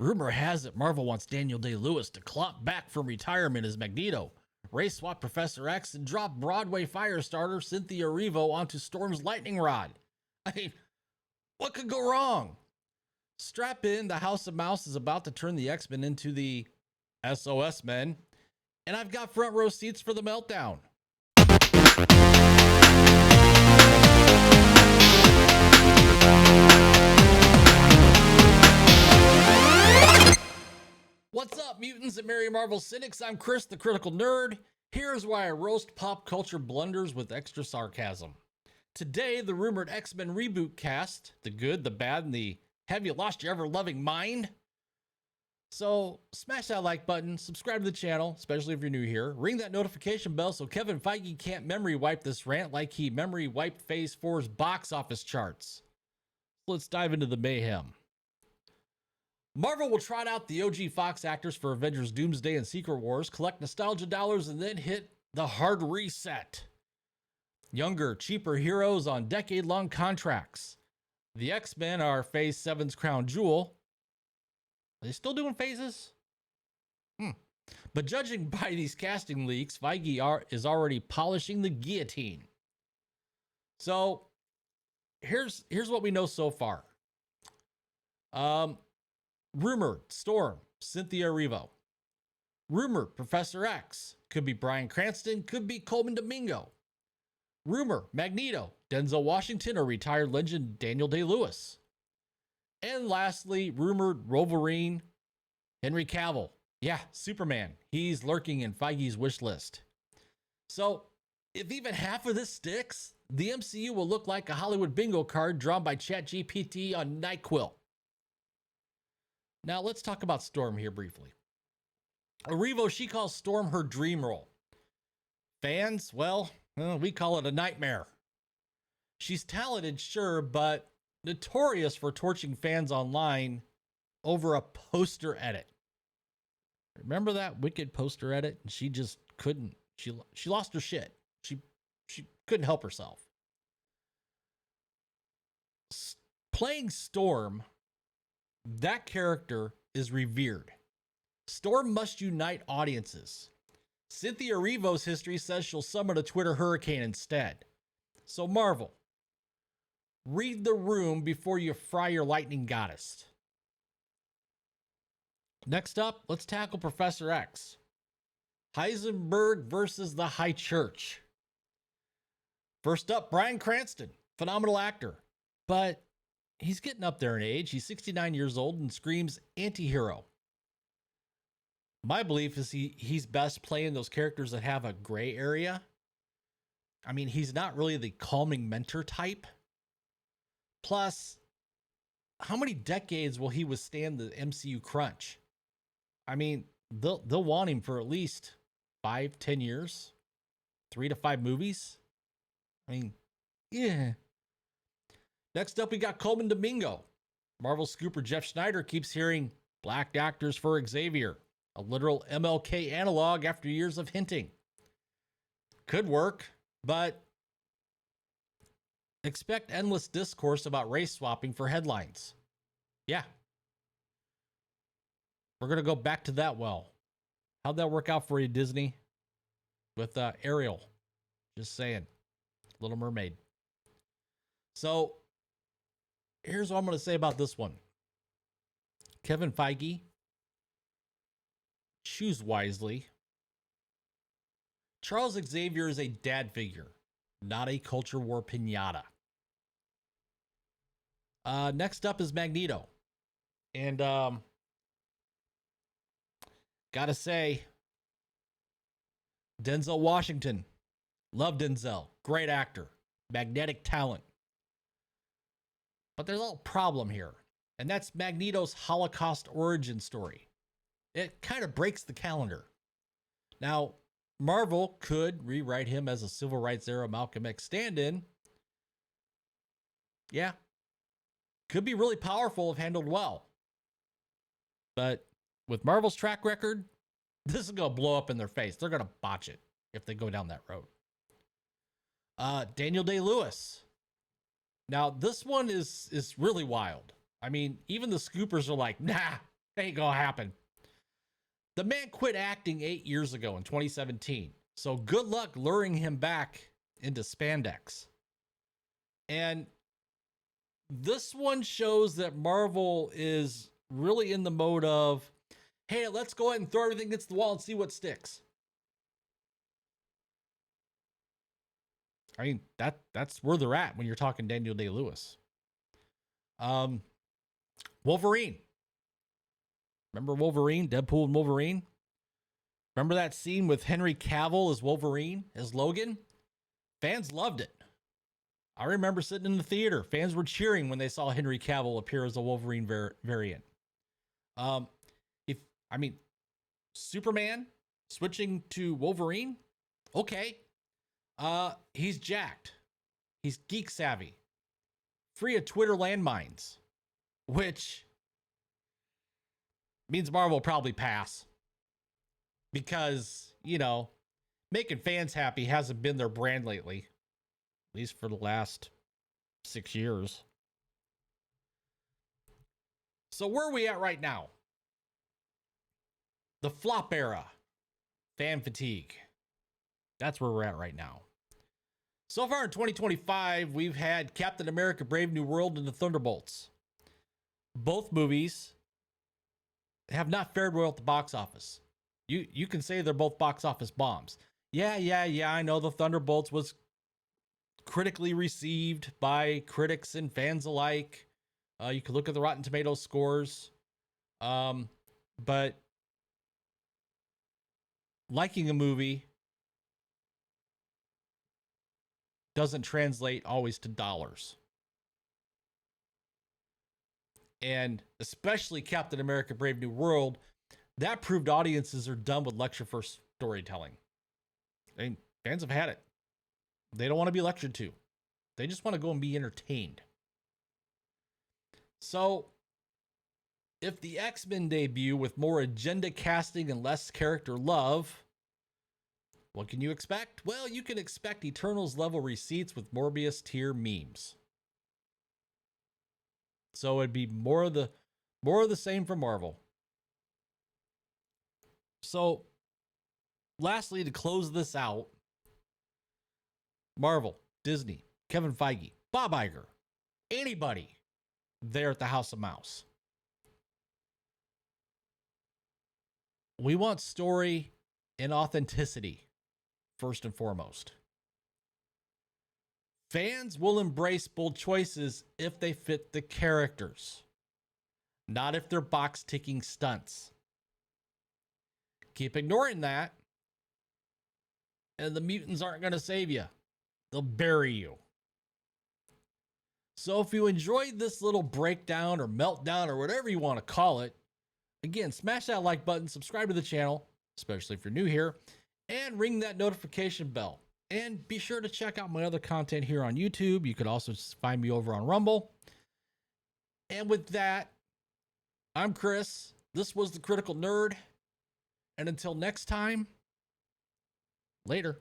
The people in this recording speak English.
Rumor has it Marvel wants Daniel Day-Lewis to claw back from retirement as Magneto, race swap Professor X, and drop Broadway Firestarter Cynthia Erivo onto Storm's lightning rod. I mean, what could go wrong? Strap in, the House of Mouse is about to turn the X-Men into the SOS Men, and I've got front row seats for the meltdown. What's up, mutants and Merry Marvel cynics? I'm Chris, the Critical Nerd. Here's why I roast pop culture blunders with extra sarcasm. Today, the rumored X-Men reboot cast, the good, the bad, and the have you lost your ever-loving mind? So, smash that like button, subscribe to the channel, especially if you're new here. Ring that notification bell so Kevin Feige can't memory wipe this rant like he memory wiped Phase 4's box office charts. Let's dive into the mayhem. Marvel will trot out the OG Fox actors for Avengers Doomsday and Secret Wars, collect nostalgia dollars, and then hit the hard reset. Younger, cheaper heroes on decade-long contracts. The X-Men are Phase 7's crown jewel. Are they still doing phases? But judging by these casting leaks, Feige is already polishing the guillotine. So, here's what we know so far. Rumored Storm, Cynthia Erivo. Rumored Professor X, could be Bryan Cranston, could be Colman Domingo. Rumor Magneto, Denzel Washington, or retired legend Daniel Day-Lewis. And lastly, rumored Wolverine, Henry Cavill. Yeah, Superman. He's lurking in Feige's wish list. So, if even half of this sticks, the MCU will look like a Hollywood bingo card drawn by ChatGPT on NyQuil. Now, let's talk about Storm here briefly. Erivo, she calls Storm her dream role. Fans, well, we call it a nightmare. She's talented, sure, but notorious for torching fans online over a poster edit. Remember that wicked poster edit? She just couldn't. She lost her shit. She couldn't help herself. Playing Storm, that character is revered. Storm must unite audiences. Cynthia Erivo's history says she'll summon a Twitter hurricane instead. So Marvel, read the room before you fry your lightning goddess. Next up, let's tackle Professor X. Heisenberg versus the High Church. First up, Bryan Cranston, phenomenal actor, but he's getting up there in age. He's 69 years old and screams anti-hero. My belief is he's best playing those characters that have a gray area. I mean, he's not really the calming mentor type. Plus, how many decades will he withstand the MCU crunch? I mean, they'll want him for at least 5-10 years, 3 to 5 movies. I mean, yeah. Next up, we got Colman Domingo. Marvel scooper Jeff Schneider keeps hearing black actors for Xavier, a literal MLK analog after years of hinting. Could work, but expect endless discourse about race swapping for headlines. Yeah. We're going to go back to that well. How'd that work out for you, Disney? With Ariel. Just saying. Little Mermaid. So, here's what I'm going to say about this one. Kevin Feige, choose wisely. Charles Xavier is a dad figure, not a culture war pinata. Next up is Magneto. And gotta say, Denzel Washington. Love Denzel. Great actor. Magnetic talent. But there's a little problem here. And that's Magneto's Holocaust origin story. It kind of breaks the calendar. Now, Marvel could rewrite him as a civil rights era Malcolm X stand-in. Yeah. Could be really powerful if handled well. But with Marvel's track record, this is going to blow up in their face. They're going to botch it if they go down that road. Daniel Day-Lewis. Now, this one is really wild. I mean, even the scoopers are like, nah, Ain't gonna happen. The man quit acting 8 years ago in 2017. So good luck luring him back into spandex. And this one shows that Marvel is really in the mode of, hey, let's go ahead and throw everything against the wall and see what sticks. I mean, that's where they're at when you're talking Daniel Day-Lewis. Wolverine. Remember Wolverine? Deadpool and Wolverine? Remember that scene with Henry Cavill as Wolverine, as Logan? Fans loved it. I remember sitting in the theater. Fans were cheering when they saw Henry Cavill appear as a Wolverine variant. Superman switching to Wolverine? Okay. He's jacked. He's geek savvy. Free of Twitter landmines, which means Marvel will probably pass. Because, making fans happy hasn't been their brand lately. At least for the last 6 years. So where are we at right now? The flop era. Fan fatigue. That's where we're at right now. So far in 2025, we've had Captain America Brave New World and the Thunderbolts. Both movies have not fared well at the box office. You can say they're both box office bombs. Yeah, I know the Thunderbolts was critically received by critics and fans alike. You can look at the Rotten Tomatoes scores. But liking a movie doesn't translate always to dollars. And especially Captain America Brave New World, that proved audiences are done with lecture first storytelling. I mean, fans have had it. They don't want to be lectured to. They just want to go and be entertained. So, if the X-Men debut with more agenda casting and less character love, what can you expect? Well, you can expect Eternals level receipts with Morbius tier memes. So it'd be more of the same from Marvel. So, lastly, to close this out, Marvel, Disney, Kevin Feige, Bob Iger, anybody there at the House of Mouse. We want story and authenticity first and foremost. Fans will embrace bold choices if they fit the characters, not if they're box ticking stunts. Keep ignoring that, and the mutants aren't going to save you. They'll bury you. So if you enjoyed this little breakdown or meltdown or whatever you want to call it, again, smash that like button, subscribe to the channel, especially if you're new here, and ring that notification bell. And be sure to check out my other content here on YouTube. You could also find me over on Rumble. And with that, I'm Chris. This was The Critical Nerd. And until next time, later.